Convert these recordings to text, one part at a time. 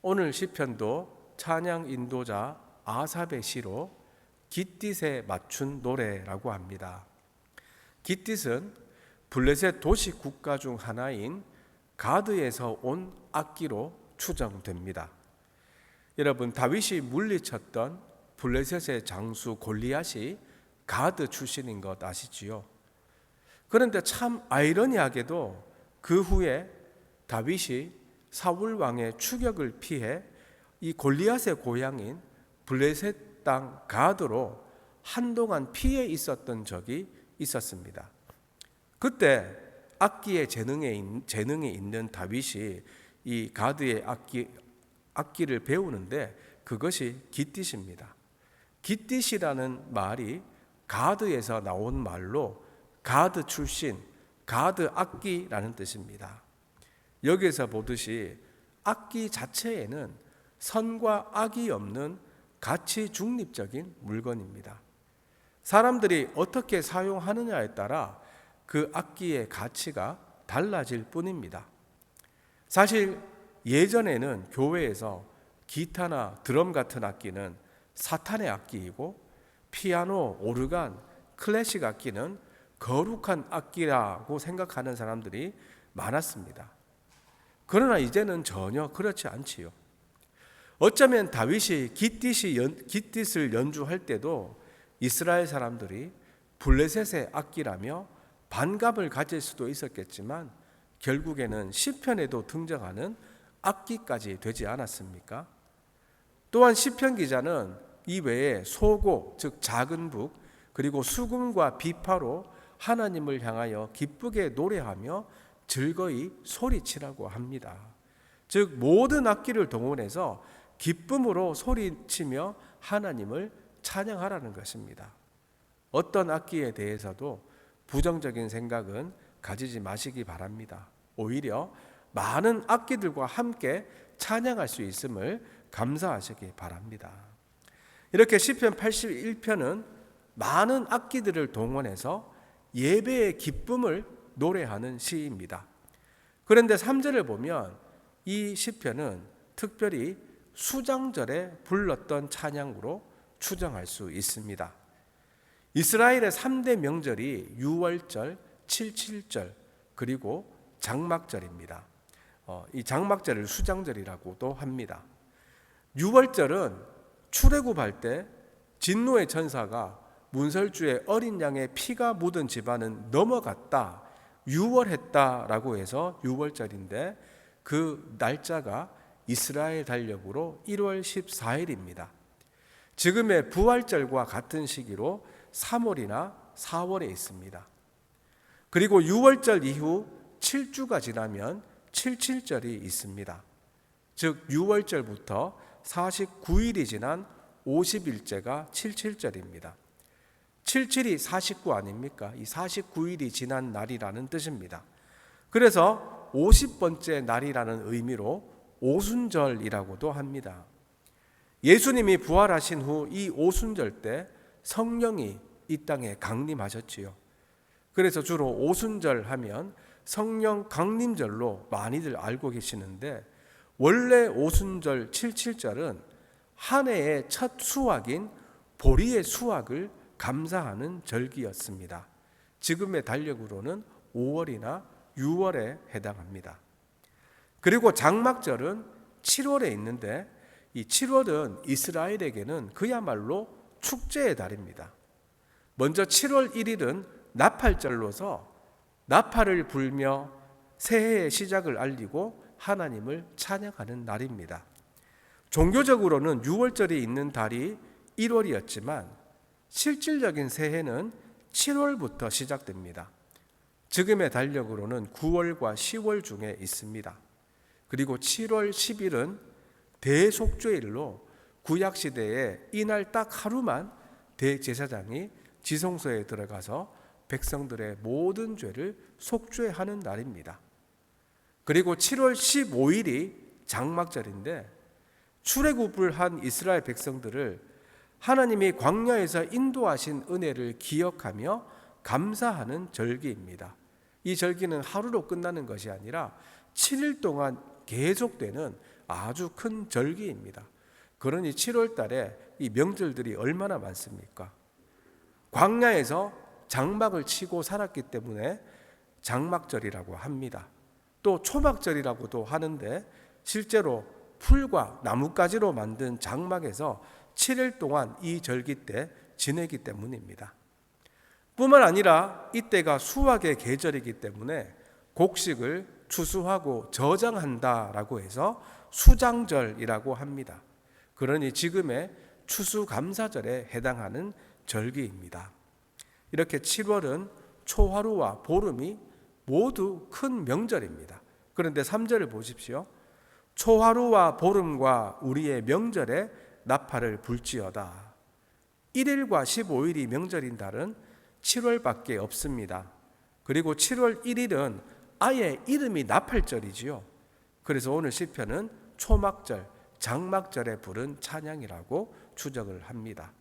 오늘 시편도 찬양 인도자 아삽의 시로 깃딧에 맞춘 노래라고 합니다. 깃딧은 블레셋 도시 국가 중 하나인 가드에서 온 악기로 추정됩니다. 여러분, 다윗이 물리쳤던 블레셋의 장수 골리앗이 가드 출신인 것 아시지요? 그런데 참 아이러니하게도 그 후에 다윗이 사울 왕의 추격을 피해 이 골리앗의 고향인 블레셋 땅 가드로 한동안 피해 있었던 적이 있었습니다. 그때 악기의 재능에 있는 다윗이 이 가드의 악기를 배우는데 그것이 깃딧입니다. 깃딧이라는 말이 가드에서 나온 말로 가드 출신, 가드 악기라는 뜻입니다. 여기에서 보듯이 악기 자체에는 선과 악이 없는 가치 중립적인 물건입니다. 사람들이 어떻게 사용하느냐에 따라 그 악기의 가치가 달라질 뿐입니다. 사실 예전에는 교회에서 기타나 드럼 같은 악기는 사탄의 악기이고 피아노, 오르간, 클래식 악기는 거룩한 악기라고 생각하는 사람들이 많았습니다. 그러나 이제는 전혀 그렇지 않지요. 어쩌면 다윗이 깃딧을 연주할 때도 이스라엘 사람들이 블레셋의 악기라며 반감을 가질 수도 있었겠지만 결국에는 시편에도 등장하는 악기까지 되지 않았습니까? 또한 시편 기자는 이 외에 소고, 즉 작은 북, 그리고 수금과 비파로 하나님을 향하여 기쁘게 노래하며 즐거이 소리치라고 합니다. 즉 모든 악기를 동원해서 기쁨으로 소리치며 하나님을 찬양하라는 것입니다. 어떤 악기에 대해서도 부정적인 생각은 가지지 마시기 바랍니다. 오히려 많은 악기들과 함께 찬양할 수 있음을 감사하시기 바랍니다. 이렇게 시편 81편은 많은 악기들을 동원해서 예배의 기쁨을 노래하는 시입니다. 그런데 3절을 보면 이 시편은 특별히 수장절에 불렀던 찬양으로 추정할 수 있습니다. 이스라엘의 3대 명절이 유월절, 칠칠절, 그리고 장막절입니다. 이 장막절을 수장절이라고도 합니다. 유월절은 출애굽할 때 진노의 천사가 문설주에 어린 양의 피가 묻은 집안은 넘어갔다, 유월했다라고 해서 유월절인데 그 날짜가 이스라엘 달력으로 1월 14일입니다. 지금의 부활절과 같은 시기로 3월이나 4월에 있습니다. 그리고 유월절 이후 7주가 지나면 칠칠절이 있습니다. 즉 유월절부터 49일이 지난 50일째가 칠칠절입니다. 77이 49 아닙니까? 이 49일이 지난 날이라는 뜻입니다. 그래서 50번째 날이라는 의미로 오순절이라고도 합니다. 예수님이 부활하신 후 이 오순절 때 성령이 이 땅에 강림하셨지요. 그래서 주로 오순절 하면 성령 강림절로 많이들 알고 계시는데 원래 오순절 칠칠절은 한 해의 첫 수확인 보리의 수확을 감사하는 절기였습니다. 지금의 달력으로는 5월이나 6월에 해당합니다. 그리고 장막절은 7월에 있는데 이 7월은 이스라엘에게는 그야말로 축제의 달입니다. 먼저 7월 1일은 나팔절로서 나팔을 불며 새해의 시작을 알리고 하나님을 찬양하는 날입니다. 종교적으로는 6월절이 있는 달이 1월이었지만 실질적인 새해는 7월부터 시작됩니다. 지금의 달력으로는 9월과 10월 중에 있습니다. 그리고 7월 10일은 대속죄일로 구약시대에 이날 딱 하루만 대제사장이 지성소에 들어가서 백성들의 모든 죄를 속죄하는 날입니다. 그리고 7월 15일이 장막절인데 출애굽을 한 이스라엘 백성들을 하나님이 광야에서 인도하신 은혜를 기억하며 감사하는 절기입니다. 이 절기는 하루로 끝나는 것이 아니라 7일 동안 계속되는 아주 큰 절기입니다. 그러니 7월 달에 이 명절들이 얼마나 많습니까? 광야에서 장막을 치고 살았기 때문에 장막절이라고 합니다. 또 초막절이라고도 하는데 실제로 풀과 나뭇가지로 만든 장막에서 7일 동안 이 절기 때 지내기 때문입니다. 뿐만 아니라 이때가 수확의 계절이기 때문에 곡식을 추수하고 저장한다라고 해서 수장절이라고 합니다. 그러니 지금의 추수감사절에 해당하는 절기입니다. 이렇게 7월은 초하루와 보름이 모두 큰 명절입니다. 그런데 3절을 보십시오. 초하루와 보름과 우리의 명절에 나팔을 불지어다. 1일과 15일이 명절인 달은 7월밖에 없습니다. 그리고 7월 1일은 아예 이름이 나팔절이지요. 그래서 오늘 시편은 초막절, 장막절에 부른 찬양이라고 추정을 합니다.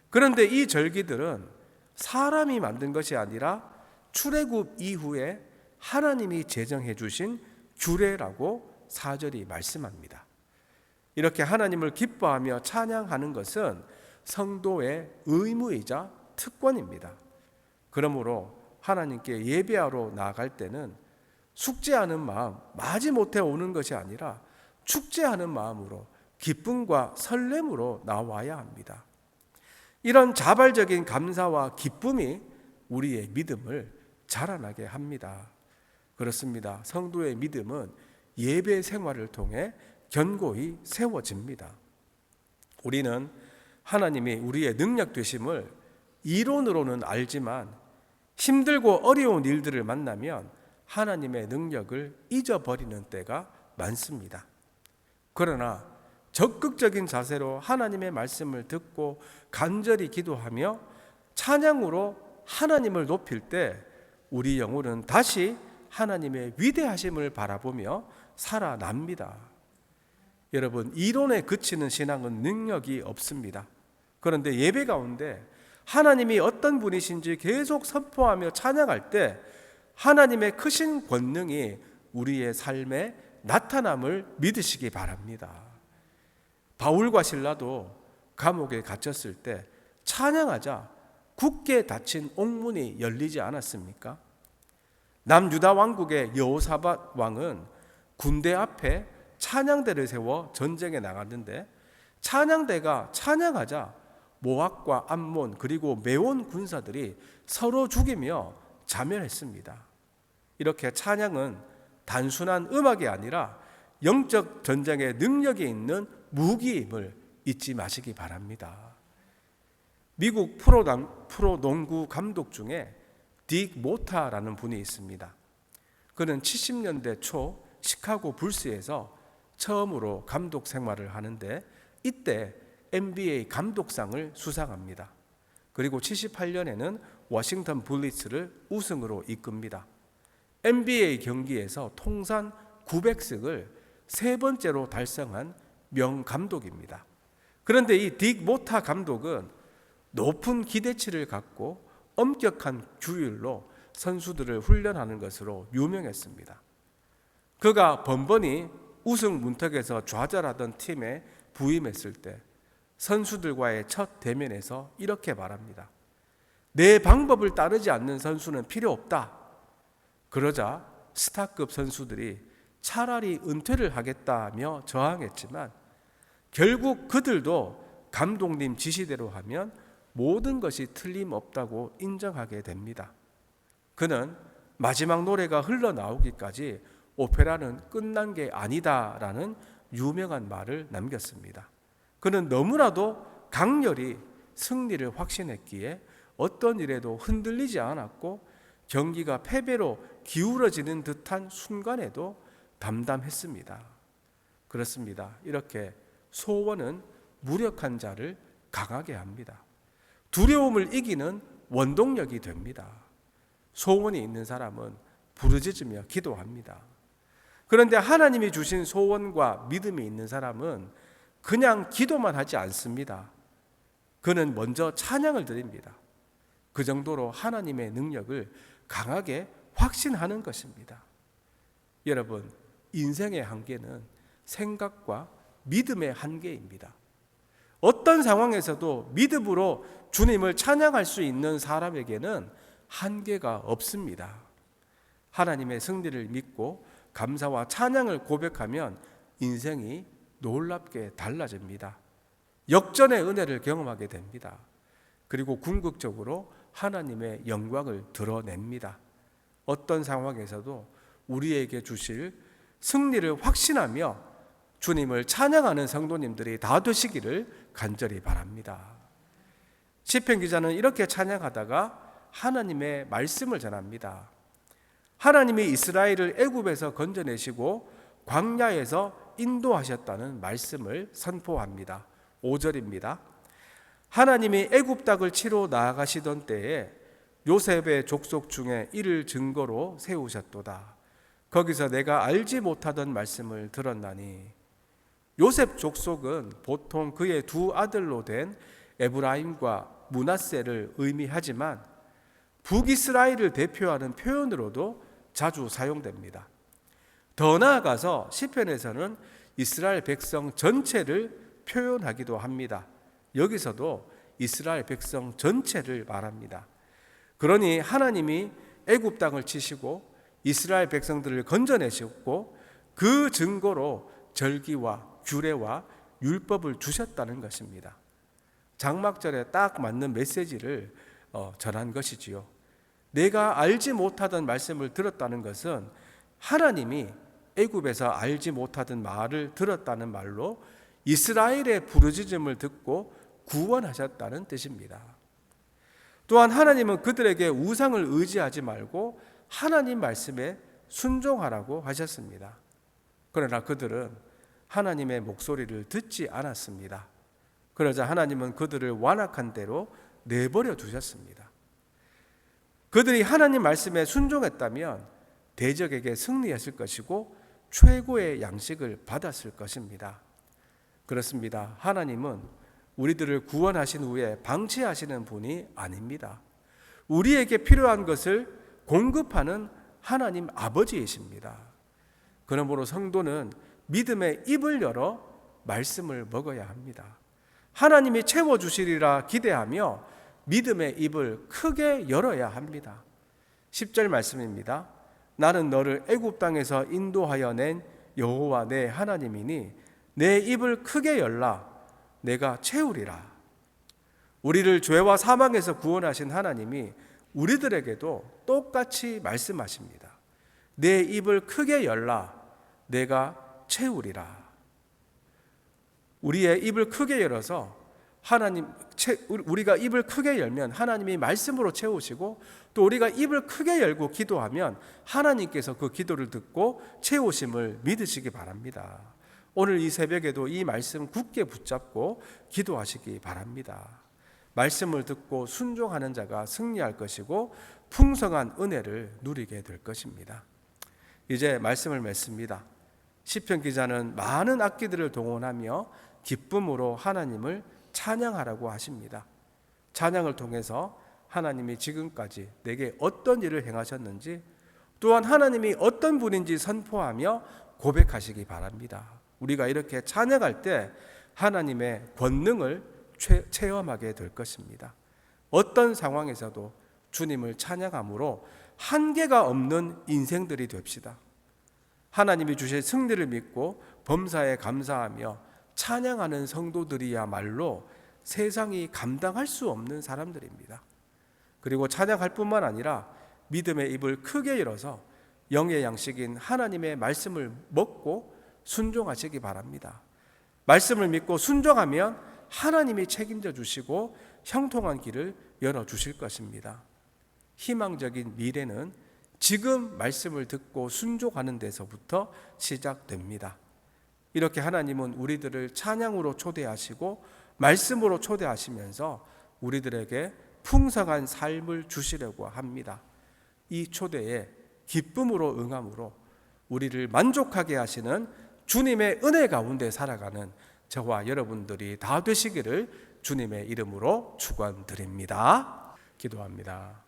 그런데 이 절기들은 사람이 만든 것이 아니라 출애굽 이후에 하나님이 제정해 주신 규례라고 4절이 말씀합니다. 이렇게 하나님을 기뻐하며 찬양하는 것은 성도의 의무이자 특권입니다. 그러므로 하나님께 예배하러 나아갈 때는 숙제하는 마음, 마지못해 오는 것이 아니라 축제하는 마음으로 기쁨과 설렘으로 나와야 합니다. 이런 자발적인 감사와 기쁨이 우리의 믿음을 자라나게 합니다. 그렇습니다. 성도의 믿음은 예배 생활을 통해 견고히 세워집니다. 우리는 하나님이 우리의 능력 되심을 이론으로는 알지만 힘들고 어려운 일들을 만나면 하나님의 능력을 잊어버리는 때가 많습니다. 그러나 적극적인 자세로 하나님의 말씀을 듣고 간절히 기도하며 찬양으로 하나님을 높일 때 우리 영혼은 다시 하나님의 위대하심을 바라보며 살아납니다. 여러분, 이론에 그치는 신앙은 능력이 없습니다. 그런데 예배 가운데 하나님이 어떤 분이신지 계속 선포하며 찬양할 때 하나님의 크신 권능이 우리의 삶에 나타남을 믿으시기 바랍니다. 바울과 실라도 감옥에 갇혔을 때 찬양하자 굳게 닫힌 옥문이 열리지 않았습니까? 남유다 왕국의 여호사밧 왕은 군대 앞에 찬양대를 세워 전쟁에 나갔는데 찬양대가 찬양하자 모압과 암몬 그리고 메온 군사들이 서로 죽이며 자멸했습니다. 이렇게 찬양은 단순한 음악이 아니라 영적 전쟁에 능력이 있는 무기임을 잊지 마시기 바랍니다. 미국 프로농구 감독 중에 딕 모타라는 분이 있습니다. 그는 70년대 초 시카고 불스에서 처음으로 감독 생활을 하는데 이때 NBA 감독상을 수상합니다. 그리고 78년에는 워싱턴 블리츠를 우승으로 이끕니다. NBA 경기에서 통산 900승을 세 번째로 달성한 명감독입니다. 그런데 이 딕 모타 감독은 높은 기대치를 갖고 엄격한 규율로 선수들을 훈련하는 것으로 유명했습니다. 그가 번번이 우승 문턱에서 좌절하던 팀에 부임했을 때 선수들과의 첫 대면에서 이렇게 말합니다. 내 방법을 따르지 않는 선수는 필요 없다. 그러자 스타급 선수들이 차라리 은퇴를 하겠다며 저항했지만 결국 그들도 감독님 지시대로 하면 모든 것이 틀림없다고 인정하게 됩니다. 그는 마지막 노래가 흘러나오기까지 오페라는 끝난 게 아니다라는 유명한 말을 남겼습니다. 그는 너무나도 강렬히 승리를 확신했기에 어떤 일에도 흔들리지 않았고 경기가 패배로 기울어지는 듯한 순간에도 담담했습니다. 그렇습니다. 이렇게 소원은 무력한 자를 강하게 합니다. 두려움을 이기는 원동력이 됩니다. 소원이 있는 사람은 부르짖으며 기도합니다. 그런데 하나님이 주신 소원과 믿음이 있는 사람은 그냥 기도만 하지 않습니다. 그는 먼저 찬양을 드립니다. 그 정도로 하나님의 능력을 강하게 확신하는 것입니다. 여러분, 인생의 한계는 생각과 믿음의 한계입니다. 어떤 상황에서도 믿음으로 주님을 찬양할 수 있는 사람에게는 한계가 없습니다. 하나님의 승리를 믿고 감사와 찬양을 고백하면 인생이 놀랍게 달라집니다. 역전의 은혜를 경험하게 됩니다. 그리고 궁극적으로 하나님의 영광을 드러냅니다. 어떤 상황에서도 우리에게 주실 승리를 확신하며 주님을 찬양하는 성도님들이 다 되시기를 간절히 바랍니다. 시편 기자는 이렇게 찬양하다가 하나님의 말씀을 전합니다. 하나님이 이스라엘을 애굽에서 건져내시고 광야에서 인도하셨다는 말씀을 선포합니다. 5절입니다. 하나님이 애굽 땅을 치러 나아가시던 때에 요셉의 족속 중에 이를 증거로 세우셨도다. 거기서 내가 알지 못하던 말씀을 들었나니. 요셉 족속은 보통 그의 두 아들로 된 에브라임과 므낫세를 의미하지만 북이스라엘을 대표하는 표현으로도 자주 사용됩니다. 더 나아가서 시편에서는 이스라엘 백성 전체를 표현하기도 합니다. 여기서도 이스라엘 백성 전체를 말합니다. 그러니 하나님이 애굽 땅을 치시고 이스라엘 백성들을 건져내셨고 그 증거로 절기와 규례와 율법을 주셨다는 것입니다. 장막절에 딱 맞는 메시지를 전한 것이지요. 내가 알지 못하던 말씀을 들었다는 것은 하나님이 애굽에서 알지 못하던 말을 들었다는 말로 이스라엘의 부르짖음을 듣고 구원하셨다는 뜻입니다. 또한 하나님은 그들에게 우상을 의지하지 말고 하나님 말씀에 순종하라고 하셨습니다. 그러나 그들은 하나님의 목소리를 듣지 않았습니다. 그러자 하나님은 그들을 완악한 대로 내버려 두셨습니다. 그들이 하나님 말씀에 순종했다면 대적에게 승리했을 것이고 최고의 양식을 받았을 것입니다. 그렇습니다. 하나님은 우리들을 구원하신 후에 방치하시는 분이 아닙니다. 우리에게 필요한 것을 공급하는 하나님 아버지이십니다. 그러므로 성도는 믿음의 입을 열어 말씀을 먹어야 합니다. 하나님이 채워주시리라 기대하며 믿음의 입을 크게 열어야 합니다. 10절 말씀입니다. 나는 너를 애굽 땅에서 인도하여 낸 여호와 내 하나님이니 내 입을 크게 열라 내가 채우리라. 우리를 죄와 사망에서 구원하신 하나님이 우리들에게도 똑같이 말씀하십니다. 내 입을 크게 열라 내가 채우리라. 우리의 입을 크게 열어서 우리가 입을 크게 열면 하나님이 말씀으로 채우시고 또 우리가 입을 크게 열고 기도하면 하나님께서 그 기도를 듣고 채우심을 믿으시기 바랍니다. 오늘 이 새벽에도 이 말씀 굳게 붙잡고 기도하시기 바랍니다. 말씀을 듣고 순종하는 자가 승리할 것이고 풍성한 은혜를 누리게 될 것입니다. 이제 말씀을 맺습니다. 시편 기자는 많은 악기들을 동원하며 기쁨으로 하나님을 찬양하라고 하십니다. 찬양을 통해서 하나님이 지금까지 내게 어떤 일을 행하셨는지 또한 하나님이 어떤 분인지 선포하며 고백하시기 바랍니다. 우리가 이렇게 찬양할 때 하나님의 권능을 체험하게 될 것입니다. 어떤 상황에서도 주님을 찬양함으로 한계가 없는 인생들이 됩시다. 하나님이 주신 승리를 믿고 범사에 감사하며 찬양하는 성도들이야말로 세상이 감당할 수 없는 사람들입니다. 그리고 찬양할 뿐만 아니라 믿음의 입을 크게 열어서 영의 양식인 하나님의 말씀을 먹고 순종하시기 바랍니다. 말씀을 믿고 순종하면 하나님이 책임져 주시고 형통한 길을 열어주실 것입니다. 희망적인 미래는 지금 말씀을 듣고 순종하는 데서부터 시작됩니다. 이렇게 하나님은 우리들을 찬양으로 초대하시고 말씀으로 초대하시면서 우리들에게 풍성한 삶을 주시려고 합니다. 이 초대에 기쁨으로 응함으로 우리를 만족하게 하시는 주님의 은혜 가운데 살아가는 저와 여러분들이 다 되시기를 주님의 이름으로 축원드립니다. 기도합니다.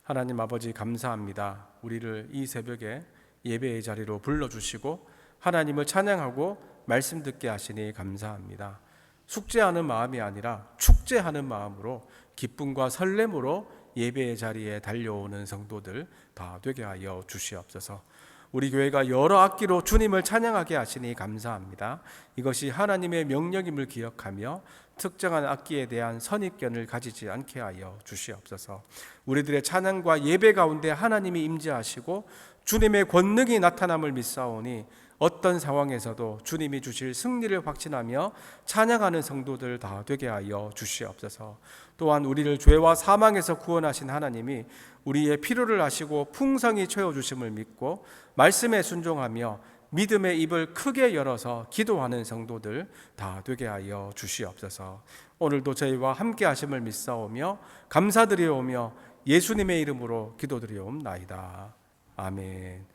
하나님 아버지 감사합니다. 우리를 이 새벽에 예배의 자리로 불러주시고 하나님을 찬양하고 말씀 듣게 하시니 감사합니다. 숙제하는 마음이 아니라 축제하는 마음으로 기쁨과 설렘으로 예배의 자리에 달려오는 성도들 다 되게 하여 주시옵소서. 우리 교회가 여러 악기로 주님을 찬양하게 하시니 감사합니다. 이것이 하나님의 명령임을 기억하며 특정한 악기에 대한 선입견을 가지지 않게 하여 주시옵소서. 우리들의 찬양과 예배 가운데 하나님이 임재하시고 주님의 권능이 나타남을 믿사오니 어떤 상황에서도 주님이 주실 승리를 확신하며 찬양하는 성도들 다 되게 하여 주시옵소서. 또한 우리를 죄와 사망에서 구원하신 하나님이 우리의 필요를 아시고 풍성히 채워주심을 믿고 말씀에 순종하며 믿음의 입을 크게 열어서 기도하는 성도들 다 되게 하여 주시옵소서. 오늘도 저희와 함께 하심을 믿사오며 감사드리오며 예수님의 이름으로 기도드리옵나이다. 아멘.